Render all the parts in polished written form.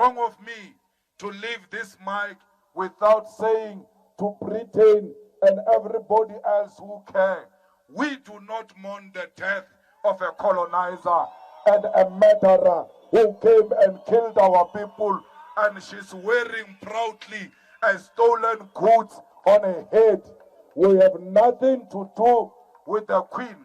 wrong of me to leave this mic without saying to Britain and everybody else who care, we do not mourn the death of a colonizer and a murderer who came and killed our people, and she's wearing proudly a stolen goods on her head. We have nothing to do with the Queen.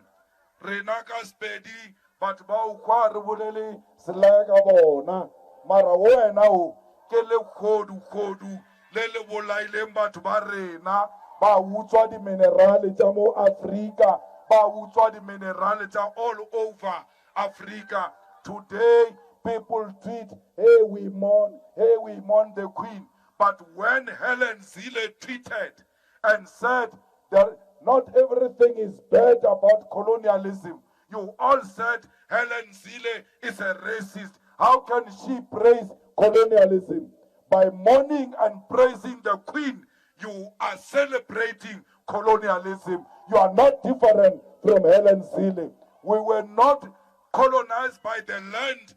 Renaka Spedi, but Baukwar Buleli, Slaga Bona, Marawana, Kele Kodu, Lele Bolailemba to Barena, Bawutwa di minerali jamo Africa, Bawutwa di minerali all over Africa. Today, people tweet, hey, we mourn the Queen. But when Helen Zille tweeted and said that not everything is bad about colonialism, you all said Helen Zille is a racist. How can she praise colonialism? By mourning and praising the Queen, you are celebrating colonialism. You are not different from Helen Zille. We were not colonized by the land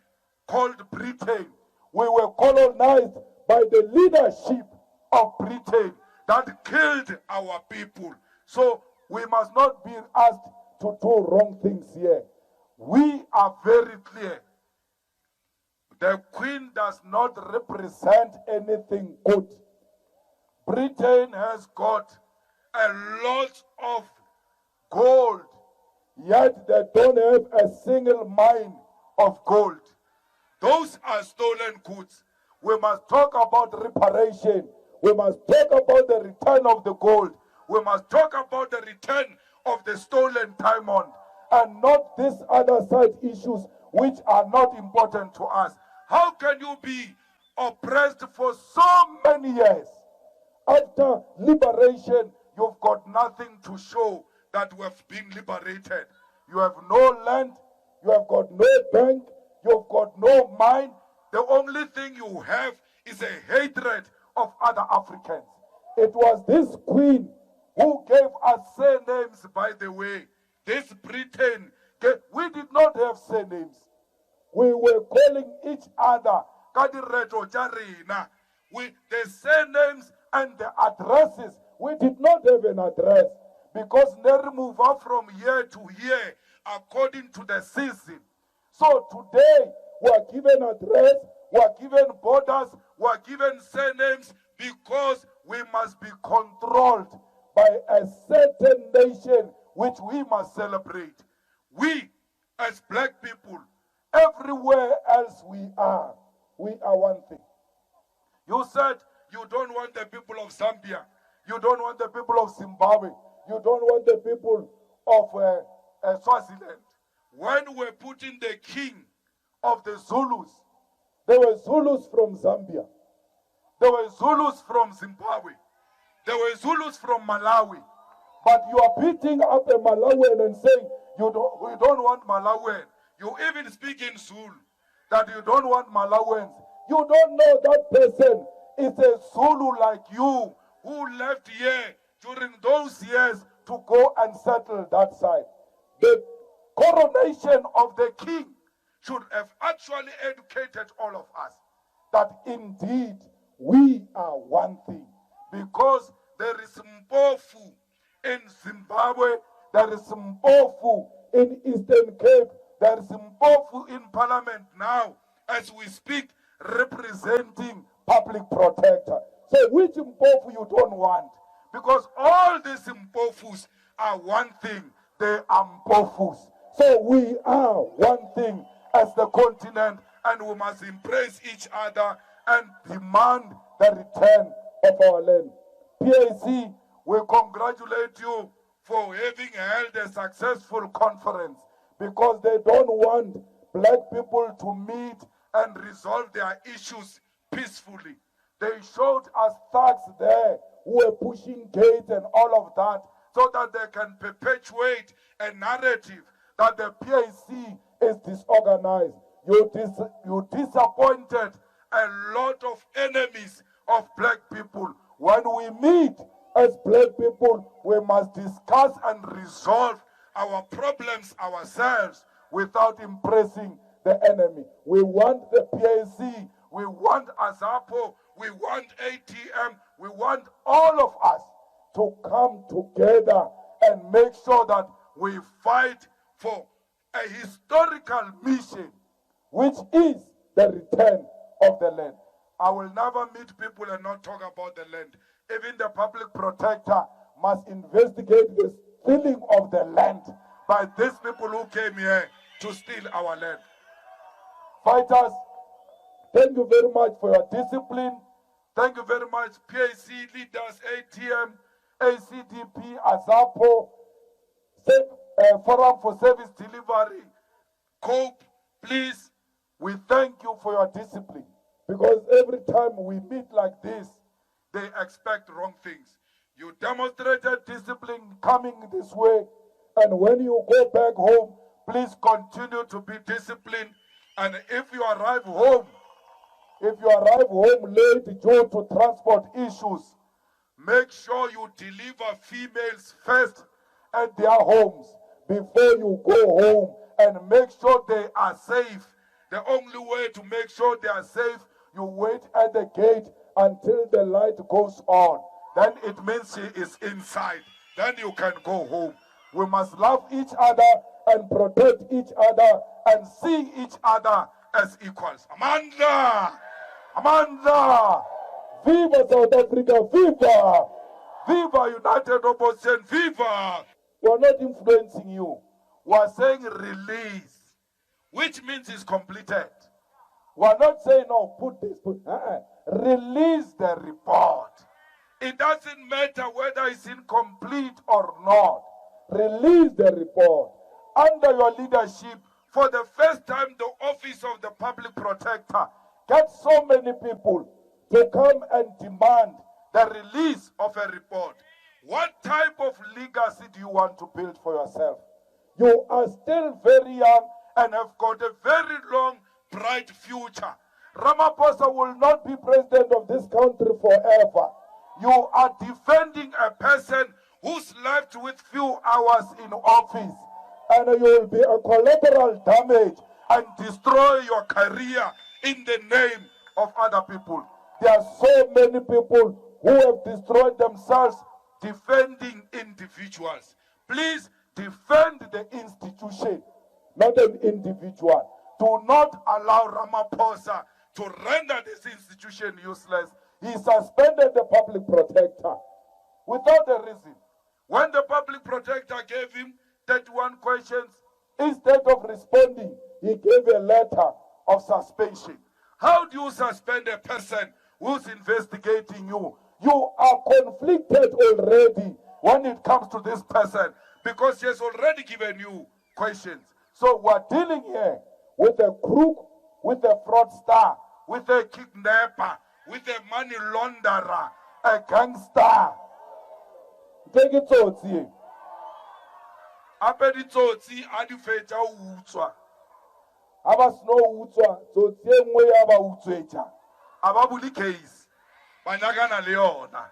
called Britain. We were colonized by the leadership of Britain that killed our people. So we must not be asked to do wrong things here. We are very clear. The Queen does not represent anything good. Britain has got a lot of gold, yet they don't have a single mine of gold. Those are stolen goods. We must talk about reparation. We must talk about the return of the gold. We must talk about the return of the stolen diamond, and not these other side issues which are not important to us. How can you be oppressed for so many years? After liberation, you've got nothing to show that we have been liberated. You have no land, you have got no bank, you've got no mine. The only thing you have is a hatred of other Africans. It was this Queen who gave us surnames, by the way. This Britain, we did not have surnames. We were calling each other Kadireto Jarina. The surnames and the addresses, we did not have an address because they move up from year to year according to the season. So today, we are given address, we are given borders, we are given surnames because we must be controlled by a certain nation which we must celebrate. We, as black people, everywhere else we are one thing. You said you don't want the people of Zambia, you don't want the people of Zimbabwe, you don't want the people of Swaziland. When we're putting the king of the Zulus, there were Zulus from Zambia, there were Zulus from Zimbabwe, there were Zulus from Malawi. But you are beating up a Malawian and saying we don't want Malawian. You even speak in Zulu that you don't want Malawians. You don't know that person is a Zulu like you who left here during those years to go and settle that side. The coronation of the king should have actually educated all of us that indeed we are one thing, because there is Mpofu in Zimbabwe, there is Mpofu in Eastern Cape, there is Mpofu in Parliament now, as we speak, representing public protector. So which Mpofu you don't want? Because all these Mpofus are one thing, they are Mpofus. So we are one thing as the continent, and we must embrace each other and demand the return of our land. PAC, we congratulate you for having held a successful conference, because they don't want black people to meet and resolve their issues peacefully. They showed us thugs there who were pushing gates and all of that so that they can perpetuate a narrative that the PAC is disorganized. You disappointed a lot of enemies of black people. When we meet as black people, we must discuss and resolve our problems ourselves without impressing the enemy. We want the PAC, we want Azapo, we want ATM, we want all of us to come together and make sure that we fight for a historical mission, which is the return of the land. I will never meet people and not talk about the land. Even the public protector must investigate the stealing of the land by these people who came here to steal our land. Fighters, thank you very much for your discipline. Thank you very much, PAC leaders, ATM, ACDP, AZAPO, Forum for Service Delivery, COPE. Please, we thank you for your discipline, because every time we meet like this, they expect wrong things. You demonstrated discipline coming this way, and when you go back home, please continue to be disciplined. And if you arrive home late due to transport issues, make sure you deliver females first at their homes before you go home, and make sure they are safe. The only way to make sure they are safe, you wait at the gate until the light goes on. Then it means she is inside. Then you can go home. We must love each other and protect each other and see each other as equals. Amanda! Amanda! Viva South Africa! Viva! Viva United Opposition! Viva! We are not influencing you. We are saying release, which means it's completed. We are not saying, no, put this, release the report. It doesn't matter whether it's incomplete or not. Release the report. Under your leadership, for the first time, the Office of the Public Protector gets so many people to come and demand the release of a report. What type of legacy do you want to build for yourself? You are still very young and have got a very long, bright future. Ramaphosa will not be president of this country forever. You are defending a person who's left with few hours in office, and you will be a collateral damage and destroy your career in the name of other people. There are so many people who have destroyed themselves defending individuals. Please defend the institution, not an individual. Do not allow Ramaphosa to render this institution useless. He suspended the public protector without a reason. When the public protector gave him 31 questions, instead of responding, he gave a letter of suspension. How do you suspend a person who's investigating you? You are conflicted already when it comes to this person, because he has already given you questions. So we're dealing here with a crook, with a fraudster, with a kidnapper, with a money launderer, a gangster. Take it to you. Apedi tsotsi adi fetsa utswa. Aba sno utswa, tsotsi engwe ya ba utswetsa. Aba buli case. Banyakana le yona.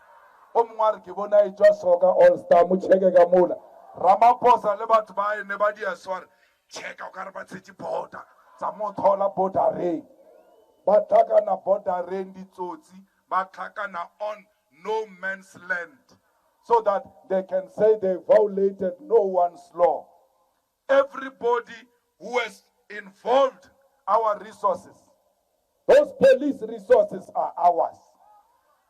O mongwe ke bona e tswa soka all star mo cheke ka mola. Ramaphosa le batho ba ene ba dia sware. Cheka o ka re ba tsetsi border. Tsa mo thola bordereng. Ba tlhakana bordereng di tsotsi, ba tlhakana on no man's land, so that they can say they violated no one's law. Everybody who has involved our resources, those police resources are ours.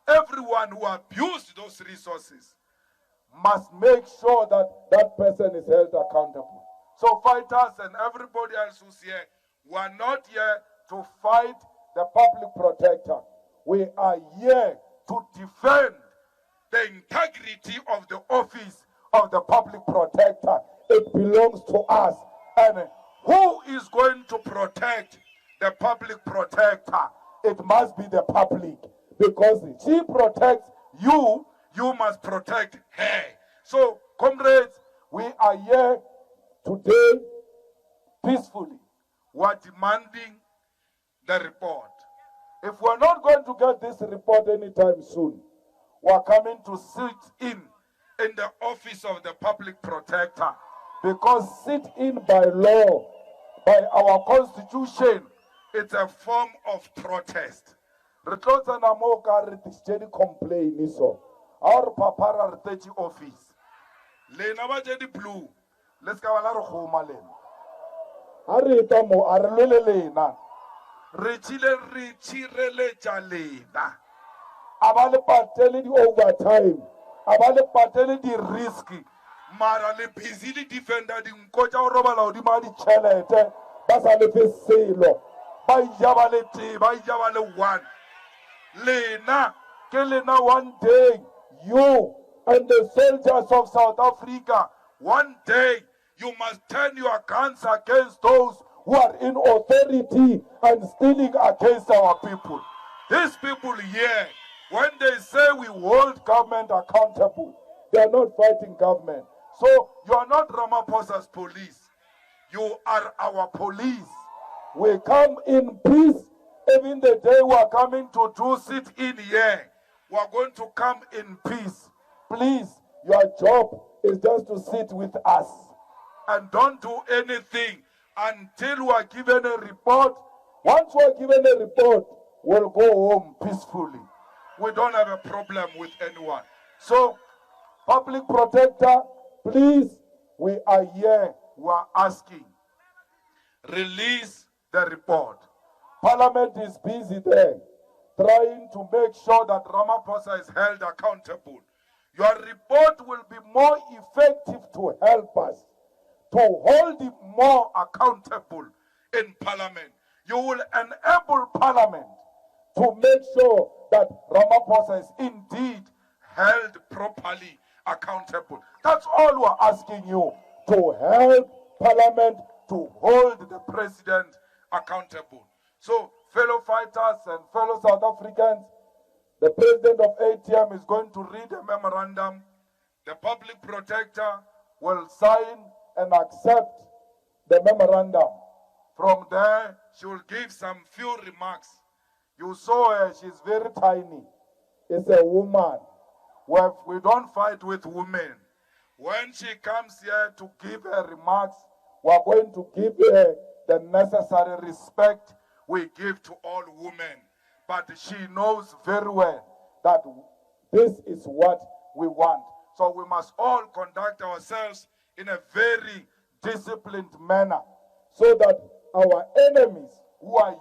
Everyone who abused those resources must make sure that that person is held accountable. So fighters and everybody else who's here, we are not here to fight the public protector. We are here to defend the integrity of the office of the public protector. It belongs to us. And who is going to protect the public protector? It must be the public, because she protects you, you must protect her. So, comrades, we are here today peacefully. We are demanding the report. If we're not going to get this report anytime soon, we're coming to sit in the office of the public protector, because sit in by law, by our constitution, It's a form of protest. Re tlo tsena mo ka re tšee di-complain so. A re papara re tetše office. Lena ba tše di-blue. Le ska ba la re kgoma lena. A re eta mo a re lwele lena. Re tšhile re tšhireletša lena. A ba le patele di-overtime. A ba le patele di-risky. Mara le busy le defender dinko tša go robala godimo ga ditšhelete ba sa lefe selo. Ba ija ba le tee, ba ija ba le one. Lena, ke lena one day, you and the soldiers of South Africa, one day you must turn your guns against those who are in authority and stealing against our people. These people here, when they say we hold government accountable, they are not fighting government. So you are not Ramaphosa's police. You are our police. We come in peace. Even the day we are coming to do sit in here, we are going to come in peace. Please, your job is just to sit with us. And don't do anything until we are given a report. Once we are given a report, we'll go home peacefully. We don't have a problem with anyone. So, Public Protector, please, we are here. We are asking. Release the report. Parliament is busy there, trying to make sure that Ramaphosa is held accountable. Your report will be more effective to help us, to hold him more accountable in Parliament. You will enable Parliament to make sure that Ramaphosa is indeed held properly accountable. That's all we're asking you, to help Parliament to hold the President accountable. So, fellow fighters and fellow South Africans, the President of ATM is going to read a memorandum. The Public Protector will sign and accept the memorandum. From there, she will give some few remarks. You saw her, she's very tiny. It's a woman. We don't fight with women. When she comes here to give her remarks, we are going to give her the necessary respect we give to all women. But she knows very well that this is what we want. So we must all conduct ourselves in a very disciplined manner so that our enemies who are